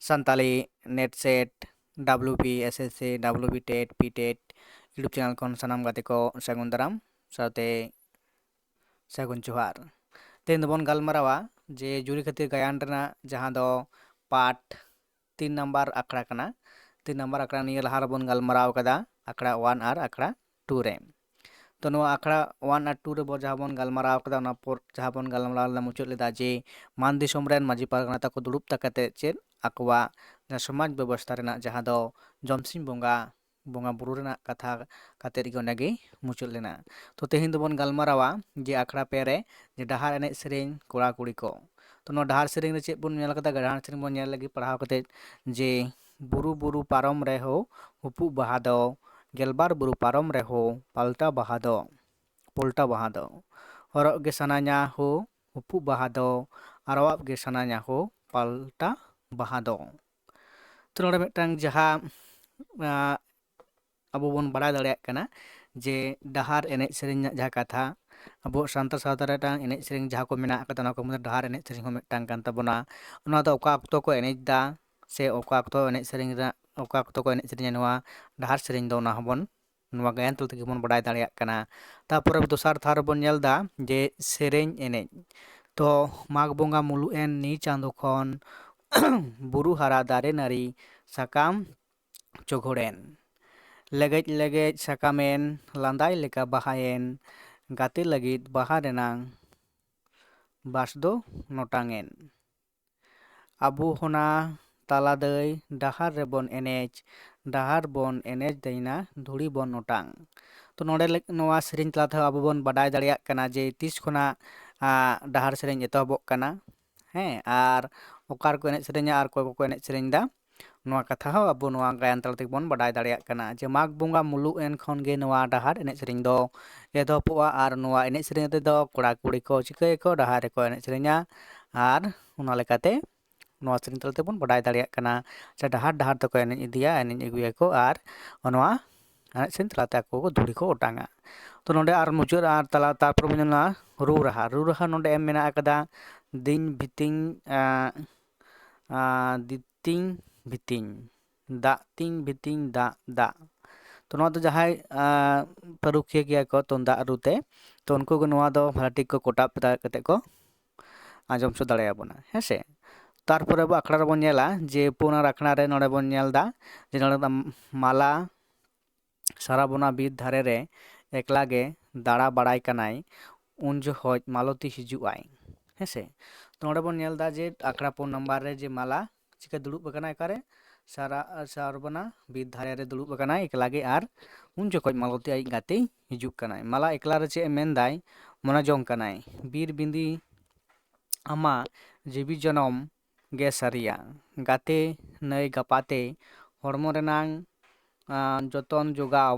Santali net set WP SSC WP TET PTET YouTube channel ᱠᱷᱚᱱ ᱥᱟᱱᱟᱢ ᱜᱟᱛᱮ ᱠᱚ ᱥᱟᱹᱜᱩᱱ ᱫᱟᱨᱟᱢ ᱥᱟᱶᱛᱮ ᱥᱟᱹᱜᱩᱱ ᱡᱚᱦᱟᱨ। ᱛᱮᱦᱮᱧ ᱫᱚᱵᱚᱱ ᱜᱟᱞᱢᱟᱨᱟᱣᱟ ᱡᱮ ᱡᱩᱨᱤ ᱠᱷᱟᱹᱛᱤᱨ ᱜᱟᱭᱟᱱ ᱨᱮᱱᱟᱜ ᱡᱟᱦᱟᱸ ᱫᱚ ᱯᱟᱴ 3 ᱱᱟᱢᱵᱟᱨ ᱟᱠᱷᱲᱟ ᱠᱟᱱᱟ। 3 ᱱᱟᱢᱵᱟᱨ ᱟᱠᱷᱲᱟ ᱱᱤᱭᱟᱹ ᱞᱟᱦᱟ ᱨᱮᱵᱚᱱ ᱜᱟᱞᱢᱟᱨᱟᱣ ᱠᱟᱫᱟ ᱟᱠᱷᱲᱟ 1 ᱟᱨ ᱟᱠᱷᱲᱟ 2 ᱨᱮ। ᱛᱚ ᱱᱚᱣᱟ ᱟᱠᱷᱲᱟ 1 ᱟᱨ 2 ᱨᱮ ᱡᱟᱦᱟᱸ ᱵᱚᱱ ᱜᱟᱞᱢᱟᱨᱟw ᱠᱟᱫᱟ ᱚᱱᱟ ᱯᱚᱨ ᱡᱟᱦᱟᱸ ᱵᱚᱱ ᱜᱟᱞᱢᱟᱨᱟw ᱞᱮᱫᱟ ᱢᱩᱪᱟᱹᱫ ᱞᱮᱫᱟ ᱡᱮ ᱢᱟᱱ ᱫᱤᱥᱚᱢ ᱨᱮᱱ ᱢᱟᱺᱡᱷᱤ ᱯᱟᱨᱜᱟᱱᱟ ᱛᱟᱠᱚ ᱫᱩᱲᱩᱵ ᱠᱟᱛᱮᱫ ᱪᱮᱫ ᱟᱠᱚᱣᱟᱜ ᱥᱚᱢᱟᱡᱽ ᱵᱮᱵᱚᱥᱛᱷᱟ ᱨᱮᱱᱟᱜ ᱡᱟᱦᱟᱸ ᱫᱚ ᱡᱚᱢᱥᱤᱢ ᱵᱚᱸᱜᱟ ᱵᱩᱨᱩ ᱨᱮᱱᱟᱜ ᱠᱟᱛᱷᱟ ᱠᱟᱛᱮᱫ ᱜᱮ ᱚᱸᱰᱮ ᱜᱮ ᱢᱩᱪᱟᱹᱫ ᱞᱮᱱᱟ। ᱛᱚ ᱛᱮᱦᱮᱧ ᱫᱚᱵᱚᱱ ᱜᱟᱞᱢᱟᱨᱟᱣᱟ ᱡᱮ ᱟᱠᱷᱲᱟ 2 ᱨᱮ ᱡᱮ ᱰᱟᱦᱟᱨ ᱮᱱᱮᱡ ᱥᱮᱨᱮᱧ ᱠᱚᱲᱟ ᱠᱩᱲᱤ ᱠᱚ। ᱛᱚ ᱱᱚᱣᱟ ᱰᱟᱦᱟᱨ ᱥᱮᱨᱮᱧ ᱨᱮ ᱪᱮᱫ ᱵᱚᱱ ᱧᱮᱞ ᱠᱟᱫᱟ ᱰᱟᱦᱟᱨ ᱥᱮᱨᱮᱧ ᱵᱚᱱ ᱧᱮᱞ ᱞᱟᱹᱜᱤᱫ ᱯᱟᱲᱦᱟᱣ ᱠᱟᱛᱮᱫ ᱡᱮ ᱵᱩᱨᱩ ᱵᱩᱨᱩ ᱯᱟᱨᱚᱢ ᱨᱮᱦᱚᱸ ᱦᱩᱯᱩᱜ ᱵᱟᱦᱟ ᱫᱚ ᱜᱮᱞᱵᱟᱨ ᱵᱩᱨᱩ ᱯᱟᱨᱚᱢ ᱨᱮᱦᱚᱸ ᱯᱚᱞᱴᱟ ᱵᱟᱦᱟ ᱫᱚ ᱦᱚᱨᱚᱜ ᱜᱮ ᱥᱟᱱᱟᱧᱟ ᱦᱳ ᱦᱩᱯᱩᱜ ᱵᱟᱦᱟ ᱫᱚ ᱟᱨᱣᱟᱜ ᱜᱮ ᱥᱟᱱᱟᱧᱟ ᱦᱳ ᱯᱟᱞᱴᱟ ᱵᱟᱦᱟ ᱫᱚ। ᱛᱚ ᱱᱚᱰᱮ ᱢᱤᱫᱴᱟᱝ ᱡᱟᱦᱟᱸ ᱟᱵᱚ ᱵᱚᱱ ᱵᱟᱲᱟᱭ ᱫᱟᱲᱮᱭᱟᱜ ᱠᱟᱱᱟ ᱡᱮ ᱰᱟᱦᱟᱨ ᱮᱱᱮᱡ ᱥᱮᱨᱮᱧ ᱨᱮᱱᱟᱜ ᱡᱟᱦᱟᱸ ᱠᱟᱛᱷᱟ ᱟᱵᱚ ᱥᱟᱱᱛᱟᱲ ᱥᱟᱶᱛᱟ ᱨᱮ ᱢᱤᱫᱴᱟᱝ ᱮᱱᱮᱡ ᱥᱮᱨᱮᱧ ᱡᱟᱦᱟᱸ ᱠᱚ ᱢᱮᱱᱟᱜ ᱟᱠᱟᱫᱟ ᱚᱱᱟ ᱠᱚ ᱢᱩᱫᱽᱨᱮ ᱰᱟᱦᱟᱨ ᱮᱱᱮᱡ ᱥᱮᱨᱮᱧ ᱦᱚᱸ ᱢᱤᱫᱴᱟᱝ ᱠᱟᱱ ᱛᱟᱵᱚᱱᱟ। ᱚᱱᱟ ᱫᱚ ᱚᱠᱟ ᱚᱠᱛᱚ ᱠᱚ ᱮᱱᱮᱡ ᱫᱟ ᱥᱮ ᱚᱠᱟ ᱚᱠᱛᱚ ᱮᱱᱮᱡ ᱥᱮᱨᱮᱧ ᱨᱮᱱᱟᱜ ᱚᱠᱟ ᱚᱠᱛᱚ ᱠᱚ ᱮᱱᱮᱡ ᱥᱮᱨᱮᱧᱟ ᱱᱚᱣᱟ ᱰᱟᱦᱟᱨ ᱥᱮᱨᱮᱧ ᱫᱚ ᱚᱱᱟ ᱦᱚᱸᱵᱚᱱ ᱱᱚᱣᱟ ᱜᱟᱭᱟᱱ ᱛᱟᱞᱟ ᱛᱮᱜᱮ ᱵᱚᱱ ᱵᱟᱰᱟᱭ ᱫᱟᱲᱮᱭᱟᱜ ᱠᱟᱱᱟ। ᱛᱟᱨᱯᱚᱨᱮ ᱫᱚᱥᱟᱨ ᱛᱷᱟᱨ ᱨᱮᱵᱚᱱ ᱧᱮᱞ ᱮᱫᱟ ᱡᱮ ᱥᱮᱨᱮᱧ ᱮᱱᱮᱡ। ᱛᱚ ᱢᱟᱜᱽ ᱵᱚᱸᱜᱟ ᱢᱩᱞᱩᱜ ᱮᱱ ᱱᱤ ᱪᱟᱸᱫᱳ ᱠᱷᱚᱱ ᱵᱩᱨᱩ ᱦᱟᱨᱟ ᱫᱟᱨᱮ ᱱᱟᱹᱲᱤ ᱥᱟᱠᱟᱢ ᱪᱚᱜᱚᱲᱮᱱ ᱞᱮᱜᱮᱡ ᱞᱮᱜᱮᱡ ᱥᱟᱠᱟᱢᱮᱱ ᱞᱟᱸᱫᱟᱭ ᱞᱮᱠᱟ ᱵᱟᱦᱟᱭᱮᱱ ᱜᱟᱛᱮ ᱞᱟᱹᱜᱤᱫ ᱵᱟᱦᱟ ᱨᱮᱱᱟᱝ ᱵᱟᱥ ᱫᱚ ᱱᱚᱴᱟᱝᱮᱱ ᱟᱵᱚ ᱦᱚᱱᱟ ᱛᱟᱞᱟ ᱫᱟᱹᱭ ᱰᱟᱦᱟᱨ ᱨᱮᱵᱚᱱ ᱰᱟᱦᱟᱨ ᱵᱚᱱ ᱮᱱᱮᱡ ᱫᱟᱹᱭᱱᱟ ᱫᱷᱩᱲᱤ ᱵᱚᱱ ᱚᱴᱟᱝ। ᱛᱚ ᱱᱚᱰᱮ ᱱᱚᱣᱟ ᱥᱮᱨᱮᱧ ᱛᱟᱞᱟ ᱛᱮᱦᱚᱸ ᱟᱵᱚ ᱵᱚᱱ ᱵᱟᱰᱟᱭ ᱫᱟᱲᱮᱭᱟᱜ ᱠᱟᱱᱟ ᱡᱮ ᱛᱤᱥ ᱠᱷᱚᱱᱟᱜ ᱰᱟᱦᱟᱨ ᱥᱮᱨᱮᱧ ᱮᱛᱚᱦᱚᱵᱚᱜ ᱠᱟᱱᱟ ᱦᱮᱸ ᱟᱨ ᱚᱠᱟ ᱨᱮᱠᱚ ᱮᱱᱮᱡ ᱥᱮᱨᱮᱧᱟ ᱟᱨ ᱚᱠᱚᱭ ᱠᱚᱠᱚ ᱮᱱᱮᱡ ᱥᱮᱨᱮᱧ ᱫᱟ ᱱᱚᱣᱟ ᱠᱟᱛᱷᱟ ᱦᱚᱸ ᱟᱵᱚ ᱱᱚᱣᱟ ᱜᱟᱭᱟᱱ ᱛᱟᱞᱟ ᱛᱮᱜᱮ ᱵᱚᱱ ᱵᱟᱰᱟᱭ ᱫᱟᱲᱮᱭᱟᱜ ᱠᱟᱱᱟ ᱡᱮ ᱢᱟᱜᱽ ᱵᱚᱸᱜᱟ ᱢᱩᱞᱩᱜ ᱮᱱ ᱠᱷᱚᱱ ᱜᱮ ᱱᱚᱣᱟ ᱰᱟᱦᱟᱨ ᱮᱱᱮᱡ ᱥᱮᱨᱮᱧ ᱫᱚ ᱮᱛᱚᱦᱚᱵᱚᱜᱼᱟ ᱟᱨ ᱱᱚᱣᱟ ᱮᱱᱮᱡ ᱥᱮᱨᱮᱧ ᱨᱮᱫᱚ ᱠᱚᱲᱟ ᱠᱩᱲᱤ ko ᱪᱤᱠᱟᱹᱭᱟᱠᱚ ᱰᱟᱦᱟᱨ ᱨᱮᱠᱚ ᱮᱱᱮᱡ ᱥᱮᱨᱮᱧᱟ ᱟᱨ ᱚᱱᱟ ᱞᱮᱠᱟᱛᱮ ᱱᱚᱣᱟ ᱥᱮᱨᱮᱧ ᱛᱟᱞᱟ ᱛᱮᱵᱚᱱ ᱵᱟᱰᱟᱭ ᱫᱟᱲᱮᱭᱟᱜ ᱠᱟᱱᱟ ᱥᱮ ᱰᱟᱦᱟᱨ ᱰᱟᱦᱟᱨ ᱛᱮᱠᱚ ᱮᱱᱮᱡ ᱤᱫᱤᱭᱟ ᱮᱱᱮᱡ ᱟᱹᱜᱩᱭᱟᱠᱚ ᱟᱨ ᱱᱚᱣᱟ ᱮᱱᱮᱡ ᱥᱮᱨᱮᱧ ᱛᱟᱞᱟᱛᱮ ᱟᱠᱚ ᱫᱷᱩᱲᱤ ko ᱚᱴᱟᱝᱟ। ᱛᱚ ᱱᱚᱰᱮ ᱟᱨ ᱢᱩᱪᱟᱹᱫ ᱟᱨ ᱛᱟᱨᱯᱚᱨᱮ ᱵᱚᱱ ᱧᱮᱞᱟ ᱨᱩ ᱨᱟᱦᱟ ᱱᱚᱰᱮ ᱮᱢ ᱢᱮᱱᱟᱜ ᱟᱠᱟᱫᱟ ᱫᱤᱧ ᱵᱷᱤᱛᱤᱧ ᱫᱤᱛᱤᱧ ᱵᱷᱤᱛᱤᱧ ᱫᱟᱜ ᱛᱤᱧ ᱵᱷᱤᱛᱤᱧ ᱫᱟᱜ ᱛᱚ ᱱᱚᱣᱟ ᱫᱚ ᱡᱟᱦᱟᱸᱭ ᱯᱟᱹᱨᱩᱠᱷᱤᱭᱟᱹ ᱜᱮᱭᱟ ᱠᱚ ᱛᱩᱢᱫᱟᱜ ᱨᱩᱛᱮ ᱛᱚ ᱩᱱᱠᱩ ᱜᱮ ᱱᱚᱣᱟ ᱫᱚ ᱵᱷᱟᱹᱜᱤ ᱴᱷᱤᱠ ᱠᱚ ᱠᱚᱴᱟᱵ ᱠᱟᱛᱮᱫ ᱠᱚ ᱟᱸᱡᱚᱢ ᱦᱚᱪᱚ ᱫᱟᱲᱮᱭᱟᱵᱚᱱᱟ ᱦᱮᱸᱥᱮ। ᱛᱟᱨᱯᱚᱨᱮ ᱟᱵᱚ ᱟᱠᱷᱲᱟ ᱨᱮᱵᱚᱱ ᱧᱮᱞᱟ ᱡᱮ ᱯᱩᱱᱟᱨ ᱟᱠᱷᱲᱟ ᱨᱮ ᱱᱚᱰᱮ ᱵᱚᱱ ᱧᱮᱞ ᱮᱫᱟ ᱡᱮ ᱱᱚᱰᱮ ᱫᱚ ᱢᱟᱞᱟ ᱥᱟᱨᱟᱵᱚᱱᱟ ᱵᱤᱨ ᱫᱷᱟᱨᱮ ᱨᱮ ᱮᱠᱞᱟ ᱜᱮ ᱫᱟᱬᱟ ᱵᱟᱲᱟᱭ ᱠᱟᱱᱟᱭ ᱩᱱ ᱡᱚᱠᱷᱚᱡ ᱢᱟᱞᱚᱛᱤ ᱦᱤᱡᱩᱜ ᱟᱭ ᱦᱮᱸᱥᱮ। ᱛᱚ ᱱᱚᱰᱮ ᱵᱚᱱ ᱧᱮᱞ ᱮᱫᱟ ᱡᱮ ᱟᱠᱷᱲᱟ 4 ᱱᱟᱢᱵᱟᱨ ᱨᱮ ᱡᱮ ᱢᱟᱞᱟ ᱪᱤᱠᱟᱹ ᱫᱩᱲᱩᱵ ᱟᱠᱟᱱᱟᱭ ᱚᱠᱟᱨᱮ ᱥᱟᱨᱵᱚᱱᱟ ᱵᱤᱨ ᱫᱷᱟᱨᱮ ᱨᱮ ᱫᱩᱲᱩᱵ ᱟᱠᱟᱱᱟᱭ ᱮᱠᱞᱟ ᱜᱮ ᱟᱨ ᱩᱱ ᱡᱚᱠᱷᱚᱡ ᱢᱟᱞᱚᱛᱤ ᱟᱡ ᱜᱟᱛᱮᱭ ᱦᱤᱡᱩᱜ ᱠᱟᱱᱟᱭ ᱢᱟᱞᱟ ᱮᱠᱞᱟ ᱨᱮ ᱪᱮᱫ ᱮ ᱢᱮᱱᱫᱟᱭ ᱢᱚᱱᱮ ᱡᱚᱝ ᱠᱟᱱᱟᱭ ᱵᱤᱨ ᱵᱤᱸᱫᱤ ᱟᱢᱟᱜ ᱡᱤᱣᱤ ᱡᱚᱱᱚᱢ ᱜᱮ ᱥᱟᱹᱨᱤᱭᱟ ᱜᱟᱛᱮ ᱱᱟᱹᱭ ᱜᱟᱯᱟᱛᱮ ᱦᱚᱲᱢᱚ ᱨᱮᱱᱟᱝ ᱡᱚᱛᱚᱱ ᱡᱚᱜᱟᱣ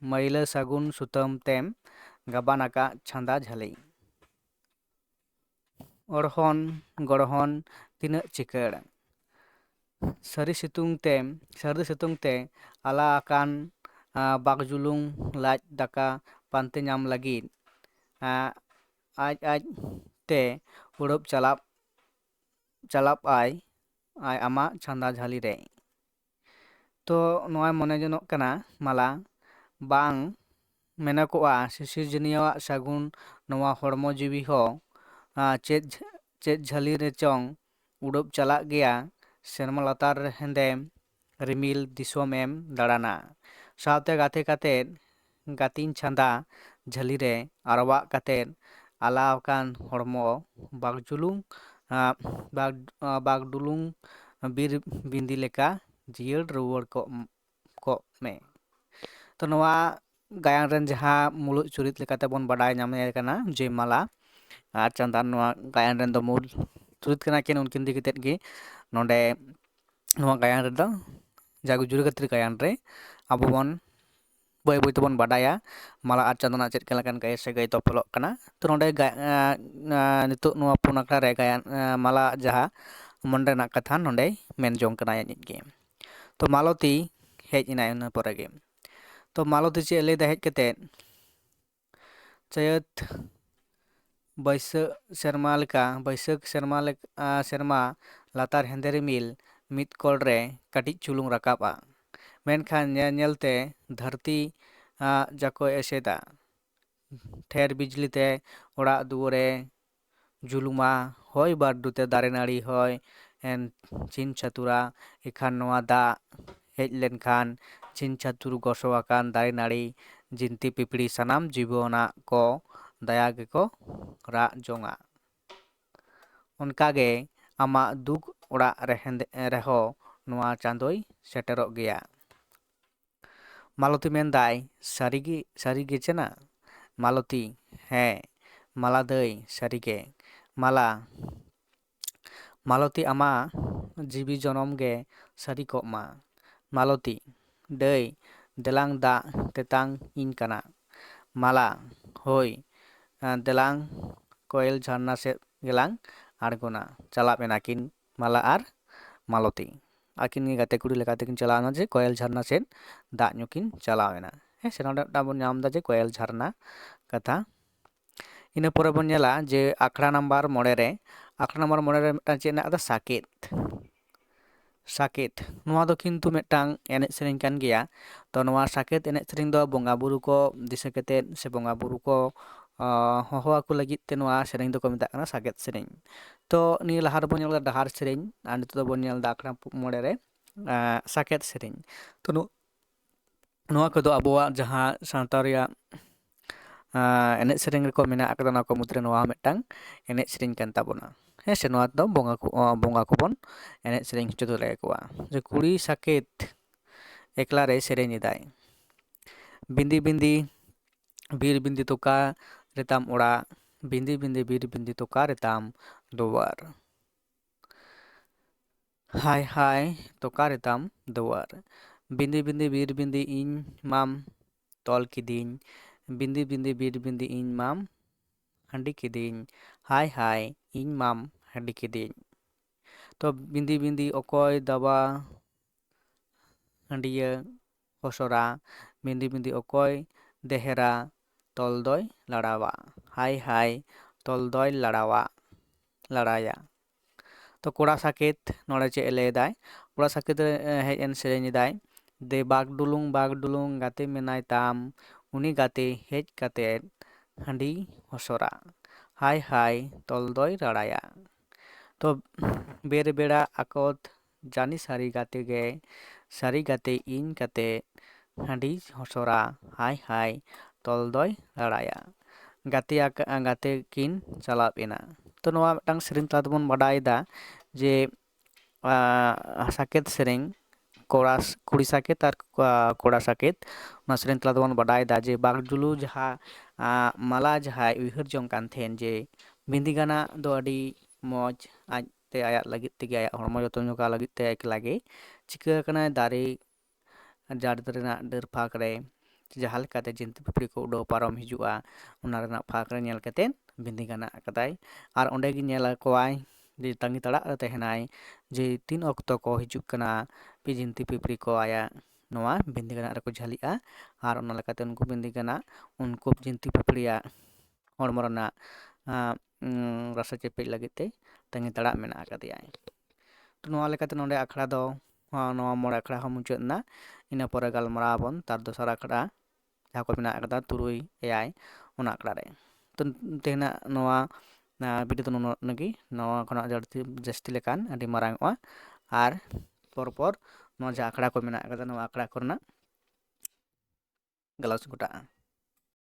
ᱢᱟᱹᱭᱞᱟᱹ ᱥᱟᱹᱜᱩᱱ ᱥᱩᱛᱟᱹᱢ ᱛᱮᱢ ᱜᱟᱵᱟᱱ ᱟᱠᱟᱫ ᱪᱷᱟᱸᱫᱟ ᱡᱷᱟᱹᱞᱤ ᱚᱲᱦᱚᱱ ᱜᱚᱲᱦᱚᱱ ᱛᱤᱱᱟᱹᱜ ᱪᱤᱠᱟᱹᱲ ᱥᱟᱹᱨᱫᱤ ᱥᱤᱛᱩᱝ ᱛᱮ ᱟᱞᱟ ᱟᱠᱟᱱ ᱵᱟᱠᱡᱩᱞᱩᱝ ᱞᱟᱡ ᱫᱟᱠᱟ ᱯᱟᱱᱛᱮ ᱧᱟᱢ ᱞᱟᱹᱜᱤᱫ ᱟᱡ ᱛᱮ ᱩᱰᱟᱹᱵ ᱪᱟᱞᱟᱯ ᱟᱭ ᱟᱢᱟᱜ ᱪᱷᱟᱸᱫᱟ ᱡᱷᱟᱹᱞᱤ ᱨᱮ ᱛᱚ ᱱᱚᱣᱟ ᱢᱚᱱᱮ ᱡᱚᱱᱚᱜ ᱠᱟᱱᱟ ᱢᱟᱞᱟ ᱵᱟᱝ ᱢᱮᱱᱚᱜᱚᱜᱼᱟ ᱥᱤᱥᱤᱨᱡᱟᱹᱱᱤᱭᱟᱹᱣᱟᱜ ᱥᱟᱹᱜᱩᱱ ᱱᱚᱣᱟ ᱦᱚᱲᱢᱚ ᱡᱤᱣᱤ ᱦᱚᱸ ᱪᱮᱫ ᱡᱷᱟᱹᱞᱤ ᱨᱮᱪᱚᱝ ᱩᱰᱟᱹᱵ ᱪᱟᱞᱟᱜ ᱜᱮᱭᱟ ᱥᱮᱨᱢᱟ ᱞᱟᱛᱟᱨ ᱦᱮᱸᱫᱮ ᱨᱤᱢᱤᱞ ᱫᱤᱥᱚᱢ ᱮᱢ ᱫᱟᱬᱟᱱᱟ ᱥᱟᱶᱛᱮ ᱜᱟᱛᱮ ᱠᱟᱛᱮᱫ ᱜᱟᱛᱤᱧ ᱪᱷᱟᱸᱫᱟ ᱡᱷᱟᱹᱞᱤ ᱨᱮ ᱟᱨᱣᱟᱜ ᱠᱟᱛᱮᱫ ᱟᱞᱟ ᱟᱠᱟᱱ ᱦᱚᱲᱢᱚ ᱵᱟᱜᱰᱩᱞᱩᱝ ᱵᱤᱨ ᱵᱤᱸᱫᱤ ᱞᱮᱠᱟ ᱡᱤᱭᱟᱹᱲ ᱨᱩᱣᱟᱹᱲ ᱠᱚᱜ ᱢᱮ ᱛᱚ ᱱᱚᱣᱟ ᱜᱟᱭᱟᱱ ᱨᱮᱱ ᱡᱟᱦᱟᱸ ᱢᱩᱬᱩᱫ ᱪᱩᱨᱤᱛ ᱞᱮᱠᱟᱛᱮᱵᱚᱱ ᱵᱟᱰᱟᱭ ᱧᱟᱢᱮ ᱠᱟᱱᱟ ᱡᱮ ᱢᱟᱞᱟ ᱟᱨ ᱪᱟᱸᱫᱟᱱ ᱱᱚᱣᱟ ᱜᱟᱭᱟᱱ ᱨᱮᱱ ᱫᱚ ᱢᱩᱞ ᱪᱩᱨᱤᱛ ᱠᱟᱱᱟ ᱠᱤᱱ ᱩᱱᱠᱤᱱ ᱤᱫᱤ ᱠᱟᱛᱮᱫ ᱜᱮ ᱱᱚᱰᱮ ᱱᱚᱣᱟ ᱜᱟᱭᱟᱱ ᱨᱮᱫᱚ ᱡᱟᱜᱮ ᱡᱩᱨᱤ ᱠᱷᱟᱹᱛᱤᱨ ᱜᱟᱭᱟᱱ ᱨᱮ ᱟᱵᱚ ᱵᱚᱱ ᱵᱟᱹᱭ ᱵᱟᱹᱭ ᱛᱮᱵᱚᱱ ᱵᱟᱰᱟᱭᱟ ᱢᱟᱞᱟ ᱟᱨ ᱪᱟᱸᱫᱚᱱᱟᱜ ᱪᱮᱫ ᱞᱮᱠᱟᱱ ᱥᱟᱹᱜᱟᱹᱭ ᱛᱚᱯᱚᱞᱚᱜ ᱠᱟᱱᱟ ᱛᱚ ᱱᱚᱰᱮ ᱱᱤᱛᱚᱜ ᱱᱚᱣᱟ 4 ᱟᱠᱷᱲᱟ ᱨᱮ ᱜᱟᱭᱟᱱ ᱢᱟᱞᱟ ᱡᱟᱦᱟᱸ ᱢᱚᱱ ᱨᱮᱱᱟᱜ ᱠᱟᱛᱷᱟ ᱱᱚᱰᱮᱭ ᱢᱮᱱ ᱡᱚᱝ ᱠᱟᱱᱟ ᱟᱡ ᱜᱮ ᱛᱚ ᱢᱟᱞᱚᱛᱤ ᱦᱮᱡ ᱮᱱᱟᱭ ᱤᱱᱟᱹ ᱯᱚᱨᱮ ᱜᱮ ᱛᱚ ᱢᱟᱞᱚᱛᱤ ᱪᱮᱫ ᱞᱟᱹᱭᱫᱟ ᱦᱮᱡ ᱠᱟᱛᱮᱫ ᱪᱟᱹᱛ ᱵᱟᱹᱭᱥᱟᱹᱠᱷ ᱥᱮᱨᱢᱟ ᱞᱟᱛᱟᱨ ᱦᱮᱸᱫᱮ ᱨᱤᱢᱤᱞ ᱢᱤᱫ ᱠᱚᱲ ᱨᱮ ᱠᱟᱹᱴᱤᱡ ᱪᱩᱞᱩᱝ ᱨᱟᱠᱟᱵᱼᱟ, ᱢᱮᱱᱠᱷᱟᱱ ᱧᱮᱞ ᱧᱮᱞᱛᱮ ᱫᱷᱟᱹᱨᱛᱤ ᱡᱟᱠᱚᱭ ᱮᱥᱮᱫᱟ, ᱴᱷᱮᱨ ᱵᱤᱡᱽᱞᱤ ᱛᱮ ᱚᱲᱟᱜ ᱫᱩᱣᱟᱹᱨᱮ ᱡᱩᱞᱩᱢᱟ, ᱦᱚᱭ ᱵᱟᱹᱨᱰᱩ ᱛᱮ ᱫᱟᱨᱮ ᱱᱟᱹᱲᱤ ᱦᱚᱭ ᱪᱷᱤᱱ ᱪᱷᱟᱹᱛᱩᱨᱟ᱾ ᱮᱱᱠᱷᱟন ᱱᱚᱣᱟ ᱫᱟᱜ ᱦᱮᱡ ᱞᱮᱱᱠᱷᱟᱱ ᱪᱷᱤᱱ ᱪᱷᱟᱹᱛᱩᱨ ᱜᱚᱥᱚ ᱟᱠᱟᱱ ᱫᱟᱨᱮ ᱱᱟᱹᱲᱤ, ᱡᱤᱱᱛᱤ ᱯᱤᱯᱲᱤ ᱥᱟᱱᱟᱢ ᱡᱤᱵᱚᱱᱟᱜ ᱠᱚ ᱫᱟᱭᱟ ᱜᱮᱠᱚ ᱨᱟᱜ ᱡᱚᱝᱟ᱾ ᱚᱱᱠᱟᱜᱮ ᱟᱢᱟᱜ ᱫᱩᱠ ᱚᱲᱟᱜ ᱨᱮᱦᱚᱸ ᱱᱚᱣᱟ ᱪᱟᱸᱫᱳᱭ ᱥᱮᱴᱮᱨᱚᱜ ᱜᱮᱭᱟ᱾ ᱢᱟᱞᱚᱛᱤ ᱢᱮᱱᱫᱟᱭ, ᱥᱟᱹᱨᱤᱜᱮ ᱪᱮᱱᱟ? ᱢᱟᱞᱚᱛᱤ: ᱦᱮᱸ ᱢᱟᱞᱟ ᱫᱟᱹᱭ, ᱥᱟᱹᱨᱤᱜᱮ᱾ ᱢᱟᱞᱟ: ᱢᱟᱞᱚᱛᱤ ᱟᱢᱟᱜ ᱡᱤᱣᱤ ᱡᱚᱱᱚᱢ ᱜᱮ ᱥᱟᱹᱨᱤ ᱠᱚᱜ ᱢᱟ᱾ ᱢᱟᱞᱚᱛᱤ: ᱫᱟᱹᱭ ᱫᱮᱞᱟᱝ ᱫᱟᱜ ᱛᱮᱛᱟᱝ ᱤᱧ ᱠᱟᱱᱟ᱾ ᱢᱟᱞᱟ: ᱦᱳᱭ ᱫᱮᱞᱟᱝ ᱠᱚᱭᱮᱞ ᱡᱷᱟᱨᱱᱟ ᱥᱮᱫ ᱜᱮᱞᱟᱝ ᱟᱬᱜᱚᱱᱟ᱾ ᱪᱟᱞᱟᱜ ᱮᱱᱟ ᱠᱤᱱ ᱢᱟᱞᱟ ᱟᱨ ᱢᱟᱞᱚᱛᱤ, ᱟᱹᱠᱤᱱ ᱜᱮ ᱜᱟᱛᱮ ᱠᱩᱲᱤ ᱞᱮᱠᱟ ᱛᱮᱠᱤᱱ ᱪᱟᱞᱟᱣᱱᱟ ᱡᱮ ᱠᱚᱭᱮᱞ ᱡᱷᱟᱨᱱᱟ ᱥᱮᱫ ᱫᱟᱜ ᱧᱩ ᱠᱤᱱ ᱪᱟᱞᱟᱣ ᱮᱱᱟ᱾ ᱦᱮᱸ ᱥᱮ, ᱱᱚᱰᱮ ᱢᱤᱫᱴᱟᱝ ᱵᱚᱱ ᱧᱟᱢ ᱮᱫᱟ ᱡᱮ ᱠᱚᱭᱮᱞ ᱡᱷᱟᱨᱱᱟ ᱠᱟᱛᱷᱟ᱾ ᱤᱱᱟᱹ ᱯᱚᱨᱮ ᱵᱚᱱ ᱧᱮᱞᱟ ᱡᱮ ᱟᱠᱷᱲᱟ ᱱᱟᱢᱵᱟᱨ 5 ᱨᱮ, ᱟᱠᱷᱲᱟ ᱱᱟᱢᱵᱟᱨ 5 ᱨᱮ ᱢᱤᱫᱴᱟᱝ ᱪᱮᱫ ᱢᱮᱱᱟᱜ ᱟᱠᱟᱫᱟ? ᱥᱟᱠᱮᱛ᱾ ᱥᱟᱠᱮᱛ ᱱᱚᱣᱟ ᱫᱚ ᱠᱤᱱᱛᱩ ᱢᱤᱫᱴᱟᱝ ᱮᱱᱮᱡ ᱥᱮᱨᱮᱧ ᱠᱟᱱ ᱜᱮᱭᱟ᱾ ᱛᱚ ᱱᱚᱣᱟ ᱥᱟᱠᱮᱛ ᱮᱱᱮᱡ ᱥᱮᱨᱮᱧ ᱫᱚ ᱵᱚᱸᱜᱟ ᱵᱩᱨᱩ ko ᱫᱤᱥᱟᱹ ᱠᱟᱛᱮᱫ ᱥᱮ ᱵᱚᱸᱜᱟ ᱵᱩᱨᱩ ko ᱦᱚᱦᱚ ᱟᱠᱚ ᱞᱟᱹᱜᱤᱫ ᱛᱮ ᱱᱚᱣᱟ ᱥᱮᱨᱮᱧ ᱫᱚᱠᱚ ᱢᱮᱛᱟᱜ ᱠᱟᱱᱟ ᱥᱟᱠᱮᱛ ᱥᱮᱨᱮᱧ᱾ ᱛᱚ ᱱᱤᱭᱟᱹ ᱞᱟᱦᱟ ᱨᱮᱵᱚᱱᱧᱮᱞ ᱠᱮᱫᱟ ᱰᱟᱦᱟᱨ ᱥᱮᱨᱮᱧ, ᱟᱨ ᱱᱤᱛᱚᱜ ᱫᱚᱵᱚᱱ ᱧᱮᱞ ᱮᱫᱟ ᱟᱠᱷᱲᱟ 5 ᱨᱮ ᱥᱟᱠᱮᱛ ᱥᱮᱨᱮᱧ᱾ ᱛᱚ ᱱᱚᱣᱟ ᱠᱚᱫᱚ ᱟᱵᱚᱣᱟᱜ ᱡᱟᱦᱟᱸ ᱥᱟᱶᱛᱟ ᱨᱮᱭᱟᱜ ᱮᱱᱮᱡ ᱥᱮᱨᱮᱧ ᱨᱮᱠᱚ ᱢᱮᱱᱟᱜ ᱟᱠᱟᱫᱟ, ᱚᱱᱟ ᱠᱚ ᱢᱩᱫᱽᱨᱮ ᱱᱚᱣᱟ ᱦᱚᱸ ᱢᱤᱫᱴᱟᱝ ᱮᱱᱮᱡ ᱥᱮᱨᱮᱧ ᱠᱟᱱ ᱛᱟᱵᱚᱱᱟ᱾ ᱦᱮᱸ ᱥᱮ, ᱱᱚᱣᱟ ᱫᱚ ᱵᱚᱸᱜᱟ ᱠᱚᱵᱚᱱ ᱮᱱᱮᱡ ᱥᱮᱨᱮᱧ ᱦᱚᱪᱚ ᱫᱟᱲᱮᱭᱟᱠᱚᱣᱟ᱾ ᱡᱮ ᱠᱩᱲᱤ ᱥᱟᱠᱮᱛ ᱮᱠᱞᱟ ᱨᱮ ᱥᱮᱨᱮᱧ ᱮᱫᱟᱭ, ᱵᱤᱸᱫᱤ ᱵᱤᱸᱫᱤ ᱵᱤᱨ ᱵᱤᱸᱫᱤ ᱛᱚᱠᱟ ᱨᱮᱛᱟᱢ ᱚᱲᱟᱜ, ᱵᱤᱸᱫᱤ ᱵᱤᱸᱫᱤ ᱵᱤᱨ ᱵᱤᱸᱫᱤ ᱛᱚᱠᱟ ᱨᱮᱛᱟᱢ ᱫᱩᱣᱟᱹᱨ, ᱦᱟᱭ ᱦᱟᱭ ᱛᱚᱠᱟ ᱨᱮᱛᱟᱢ ᱫᱩᱣᱟᱹᱨ, ᱵᱤᱸᱫᱤ ᱵᱤᱸᱫᱤ ᱵᱤᱨ ᱵᱤᱸᱫᱤ ᱤᱧ ᱢᱟᱢ ᱛᱚᱞ ᱠᱤᱫᱤᱧ, ᱵᱤᱸᱫᱤ ᱵᱤᱸᱫᱤ ᱵᱤᱨ ᱵᱤᱸᱫᱤ ᱤᱧ ᱢᱟᱢ ᱦᱟᱺᱰᱤ ᱠᱤᱫᱤᱧ, ᱦᱟᱭ ᱦᱟᱭ ᱤᱧ ᱢᱟᱢ ᱦᱟᱺᱰᱤ ᱠᱤᱫᱤᱧ᱾ ᱛᱚ ᱵᱤᱸᱫᱤ ᱵᱤᱸᱫᱤ ᱚᱠᱚᱭ ᱫᱟᱵᱟ ᱦᱟᱺᱰᱤᱭᱟᱹ ᱦᱚᱥᱚᱨᱟ, ᱵᱤᱸᱫᱤ ᱵᱤᱸᱫᱤ ᱚᱠᱚᱭ ᱫᱮᱦᱮᱨᱟ ᱛᱚᱞ ᱫᱚᱭ ᱞᱟᱲᱟᱣᱟ, ᱦᱟᱭ ᱦᱟᱭ ᱛᱚᱞ ᱫᱚᱭ ᱞᱟᱲᱟᱭᱟ᱾ ᱛᱚ ᱠᱚᱲᱟ ᱥᱟᱠᱮᱛ ᱱᱚᱰᱮ ᱪᱮᱫ ᱮ ᱞᱟᱹᱭᱫᱟᱭ? ᱠᱚᱲᱟ ᱥᱟᱠᱮᱛ ᱨᱮ ᱦᱮᱡ ᱮᱱ ᱥᱮᱨᱮᱧ ᱮᱫᱟᱭ, ᱫᱮ ᱵᱟᱜ ᱰᱩᱞᱩᱝ ᱜᱟᱛᱮ ᱢᱮᱱᱟᱭ ᱛᱟᱢ, ᱩᱱᱤ ᱜᱟᱛᱮ ᱦᱮᱡ ᱠᱟᱛᱮᱫ ᱦᱟᱺᱰᱤ ᱦᱚᱥᱚᱨᱟ, ᱦᱟᱭ ᱦᱟᱭ ᱛᱚᱞ ᱫᱚᱭ ᱨᱟᱲᱟᱭᱟ᱾ ᱛᱚ ᱵᱮᱨ ᱵᱮᱲᱟ ᱟᱠᱚᱛ ᱡᱟᱱᱤ ᱥᱟᱹᱨᱤ ᱜᱟᱛᱮ ᱤᱧ ᱠᱟᱛᱮ ᱦᱟᱺᱰᱤ ᱦᱚᱥᱚᱨᱟ, ᱦᱟᱭ ᱦᱟᱭ ᱛᱚᱞ ᱫᱚᱭ ᱨᱟᱲᱟᱭᱟ᱾ ᱜᱟᱛᱮ ᱠᱤᱱ ᱪᱟᱞᱟᱣ ᱮᱱᱟ᱾ ᱛᱚ ᱱᱚᱣᱟ ᱢᱤᱫᱴᱟᱝ ᱥᱮᱨᱮᱧ ᱛᱟᱞᱟ ᱛᱮᱵᱚᱱ ᱵᱟᱰᱟᱭᱮᱫᱟ ᱡᱮ ᱥᱟᱠᱮᱛ ᱥᱮᱨᱮᱧ, ᱠᱩᱲᱤ ᱥᱟᱠᱮᱛ ᱟᱨ ᱠᱚᱲᱟ ᱥᱟᱠᱮᱛ, ᱚᱱᱟ ᱥᱮᱨᱮᱧ ᱛᱟᱞᱟ ᱛᱮᱵᱚᱱ ᱵᱟᱰᱟᱭᱮᱫᱟ ᱡᱮ ᱵᱟᱜᱰᱩᱞᱩ ᱡᱟᱦᱟᱸ ᱢᱟᱞᱟ ᱡᱟᱦᱟᱸᱭ ᱩᱭᱦᱟᱹᱨ ᱡᱚᱝ ᱠᱟᱱ ᱛᱟᱦᱮᱱ ᱡᱮ ᱵᱤᱸᱫᱤ ᱜᱟᱱᱟᱜ ᱫᱚ ᱟᱹᱰꯤ ᱢᱚᱡᱽ, ᱟᱡᱛᱮ ᱟᱭᱟᱜ ᱞᱟᱹᱜᱤᱫ ᱛᱮᱜᱮ ᱟᱭᱟᱜ ᱦᱚᱲᱢᱚ ᱡᱚᱛᱚᱱ ᱡᱚᱜᱟᱣ ᱞᱟᱹᱜᱤᱫ ᱛᱮ ᱮᱠᱞᱟ ᱜᱮ ᱪᱤᱠᱟᱹ ᱟᱠᱟᱱᱟᱭ, ᱫᱟᱨᱮ ᱡᱟᱲ ᱨᱮᱱᱟᱜ ᱰᱟᱹᱨ ᱯᱷᱟᱸᱠ ᱨᱮ ᱡᱟᱦᱟᱸ ᱞᱮᱠᱟᱛᱮ ᱡᱤᱱᱛᱤ ᱯᱤᱯᱲᱤ ko ᱩᱰᱟᱹᱣ ᱯᱟᱨᱚᱢ ᱦᱤᱡᱩᱜᱼᱟ, ᱚᱱᱟ ᱨᱮᱱᱟᱜ ᱯᱷᱟᱸᱠ ᱨᱮ ᱧᱮᱞ ᱠᱟᱛᱮᱫ ᱵᱤᱸᱫᱤ ᱜᱟᱱᱟᱜ ᱟᱠᱟᱫᱟᱭ᱾ ᱟᱨ ᱚᱸᱰᱮ ᱜᱮ ᱧᱮᱞ ᱠᱚᱣᱟᱭ ᱡᱮ ᱛᱟᱺᱜᱤ ᱛᱟᱲᱟᱜ ᱨᱮ ᱛᱟᱦᱮᱱᱟᱭ ᱡᱮ ᱛᱤᱱ ᱚᱠᱛᱚ ko ᱦᱤᱡᱩᱜ ᱠᱟᱱᱟ ᱡᱤᱱᱛᱤ ᱯᱤᱯᱲᱤ ko ᱟᱭᱟᱜ ᱱᱚᱣᱟ ᱵᱤᱸᱫᱤ ᱜᱟᱱᱟᱜ ᱨᱮᱠᱚ ᱡᱷᱟᱹᱞᱤᱜᱼᱟ᱾ ᱟᱨ ᱚᱱᱟ ᱞᱮᱠᱟᱛᱮ ᱩᱱᱠᱩ ᱵᱤᱸᱫᱤ ᱜᱟᱱᱟᱜ ᱩᱱᱠᱩ ᱡᱤᱱᱛᱤ ᱯᱤᱯᱲᱤᱭᱟᱜ ᱦᱚᱲᱢᱚ ᱨᱮᱱᱟᱜ ᱨᱟᱥᱟ ᱪᱮᱯᱮᱡ ᱞᱟᱹᱜᱤᱫ ᱛᱮ ᱛᱟᱺᱜᱤ ᱛᱟᱲᱟᱜ ᱢᱮᱱᱟᱜ ᱟᱠᱟᱫᱮᱭᱟ᱾ ᱛᱚ ᱱᱚᱣᱟ ᱞᱮᱠᱟᱛᱮ ᱱᱚᱰᱮ ᱟᱠᱷᱲᱟ ᱫᱚ ᱱᱚᱣᱟ 5 ᱟᱠᱷᱲᱟ ᱦᱚᱸ ᱢᱩᱪᱟᱹᱫ ᱮᱱᱟ᱾ ᱤᱱᱟᱹ ᱯᱚᱨᱮ ᱜᱟᱞᱢᱟᱨᱟᱣ ᱟᱵᱚᱱ ᱛᱟᱨ ᱫᱚᱥᱟᱨ ᱟᱠᱷᱲᱟ ᱡᱟᱦᱟᱸ ᱠᱚ ᱢᱮᱱᱟᱜ ᱟᱠᱟᱫᱟ 3, 4 ᱚᱱᱟ ᱟᱠᱷᱲᱟ ᱨᱮ᱾ ᱛᱚ ᱛᱮᱦᱮᱧᱟᱜ ᱱᱚᱣᱟ ᱵᱷᱤᱰᱤᱭᱳ ᱫᱚ ᱱᱩᱱᱟᱹᱜ ᱜᱮ, ᱱᱚᱣᱟ ᱠᱷᱚᱱᱟᱜ ᱡᱟᱹᱥᱛᱤ ᱞᱮᱠᱟᱱ ᱟᱹᱰᱤ ᱢᱟᱨᱟᱝᱚᱜᱼᱟ᱾ ᱟᱨ ᱯᱚᱨ ᱱᱚᱣᱟ ᱡᱟᱦᱟᱸ ᱟᱠᱷᱲᱟ ᱠᱚ ᱢᱮᱱᱟᱜ ᱟᱠᱟᱫᱟ, ᱱᱚᱣᱟ ᱟᱠᱷᱲᱟ ᱠᱚᱨᱮᱱᱟᱜ ᱜᱟᱞᱚᱪ ᱜᱚᱴᱟᱜᱼᱟ᱾